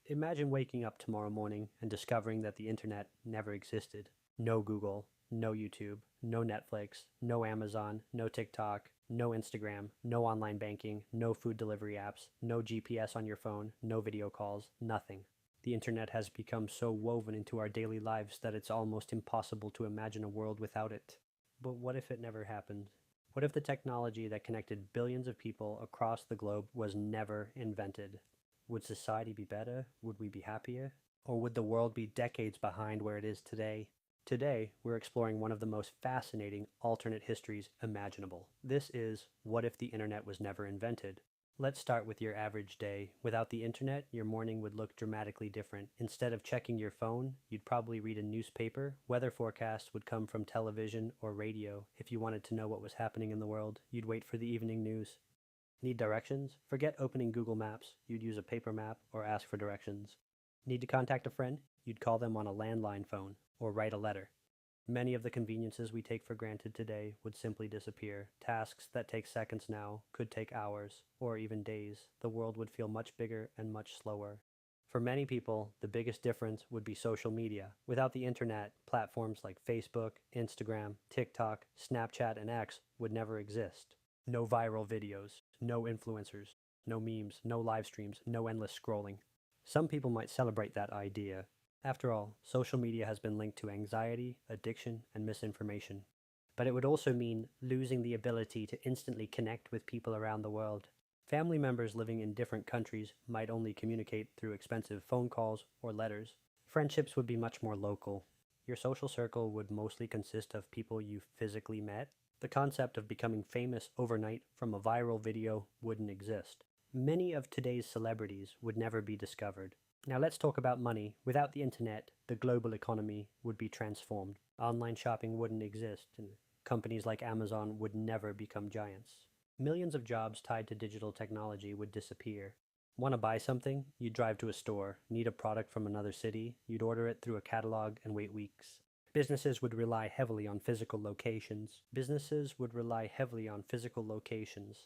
Imagine waking up tomorrow morning and discovering that the internet never existed. No Google, no YouTube, no Netflix, no Amazon, no TikTok, no Instagram, no online banking, no food delivery apps, no GPS on your phone, no video calls, nothing. The internet has become so woven into our daily lives that it's almost impossible to imagine a world without it. But what if it never happened? What if the technology that connected billions of people across the globe was never invented? Would society be better? Would we be happier? Or would the world be decades behind where it is today? Today, we're exploring one of the most fascinating alternate histories imaginable. This is What If the Internet Was Never Invented? Let's start with your average day. Without the internet, your morning would look dramatically different. Instead of checking your phone, you'd probably read a newspaper. Weather forecasts would come from television or radio. If you wanted to know what was happening in the world, you'd wait for the evening news. Need directions? Forget opening Google Maps. You'd use a paper map or ask for directions. Need to contact a friend? You'd call them on a landline phone or write a letter. Many of the conveniences we take for granted today would simply disappear. Tasks that take seconds now could take hours or even days. The world would feel much bigger and much slower. For many people, the biggest difference would be social media. Without the internet, platforms like Facebook, Instagram, TikTok, Snapchat, and X would never exist. No viral videos, no influencers, no memes, no live streams, no endless scrolling. Some people might celebrate that idea. After all, social media has been linked to anxiety, addiction, and misinformation. But it would also mean losing the ability to instantly connect with people around the world. Family members living in different countries might only communicate through expensive phone calls or letters. Friendships would be much more local. Your social circle would mostly consist of people you physically met. The concept of becoming famous overnight from a viral video wouldn't exist. Many of today's celebrities would never be discovered. Now let's talk about money. Without the internet, the global economy would be transformed. Online shopping wouldn't exist, and companies like Amazon would never become giants. Millions of jobs tied to digital technology would disappear. Want to buy something? You'd drive to a store. Need a product from another city? You'd order it through a catalog and wait weeks. Businesses would rely heavily on physical locations.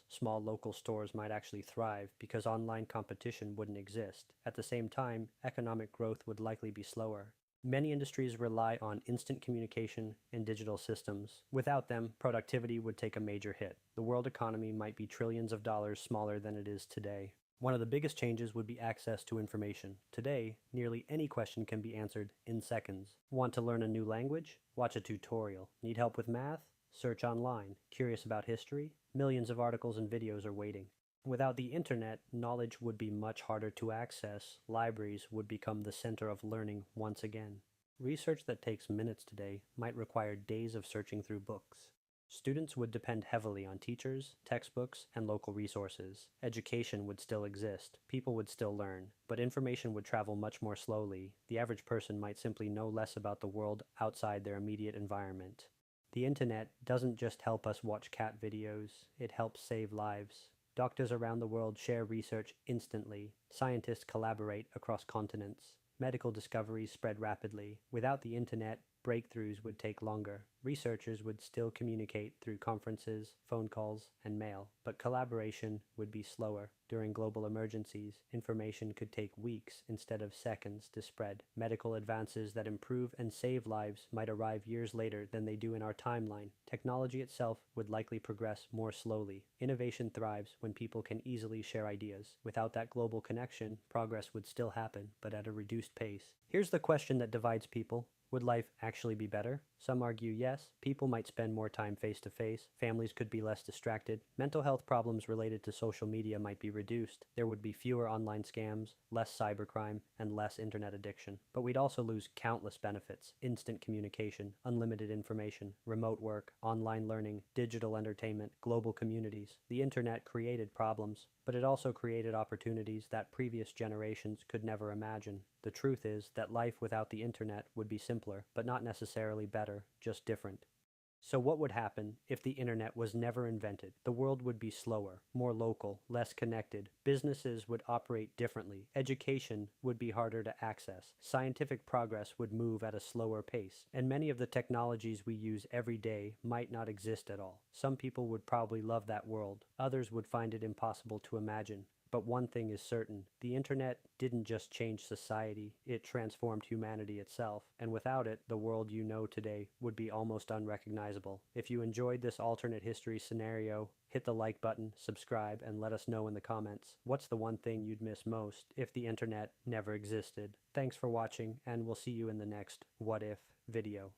Small local stores might actually thrive because online competition wouldn't exist. At the same time, economic growth would likely be slower. Many industries rely on instant communication and digital systems. Without them, productivity would take a major hit. The world economy might be trillions of dollars smaller than it is today. One of the biggest changes would be access to information. Today, nearly any question can be answered in seconds. Want to learn a new language? Watch a tutorial. Need help with math? Search online. Curious about history? Millions of articles and videos are waiting. Without the internet, knowledge would be much harder to access. Libraries would become the center of learning once again. Research that takes minutes today might require days of searching through books. Students would depend heavily on teachers, textbooks, and local resources. Education would still exist. People would still learn. But information would travel much more slowly. The average person might simply know less about the world outside their immediate environment. The internet doesn't just help us watch cat videos, it helps save lives. Doctors around the world share research instantly. Scientists collaborate across continents. Medical discoveries spread rapidly. Without the internet, breakthroughs would take longer. Researchers would still communicate through conferences, phone calls, and mail, but collaboration would be slower. During global emergencies, information could take weeks instead of seconds to spread. Medical advances that improve and save lives might arrive years later than they do in our timeline. Technology itself would likely progress more slowly. Innovation thrives when people can easily share ideas. Without that global connection, progress would still happen, but at a reduced pace. Here's the question that divides people. Would life actually be better? Some argue yes. People might spend more time face to face. Families could be less distracted. Mental health problems related to social media might be reduced. There would be fewer online scams, less cybercrime, and less internet addiction. But we'd also lose countless benefits: instant communication, unlimited information, remote work, online learning, digital entertainment, global communities. The internet created problems, but it also created opportunities that previous generations could never imagine. The truth is that life without the internet would be simpler, but not necessarily better, just different. So what would happen if the internet was never invented? The world would be slower, more local, less connected. Businesses would operate differently. Education would be harder to access. Scientific progress would move at a slower pace. And many of the technologies we use every day might not exist at all. Some people would probably love that world. Others would find it impossible to imagine. But one thing is certain, the internet didn't just change society, it transformed humanity itself, and without it, the world you know today would be almost unrecognizable. If you enjoyed this alternate history scenario, hit the like button, subscribe, and let us know in the comments what's the one thing you'd miss most if the internet never existed. Thanks for watching, and we'll see you in the next What If video.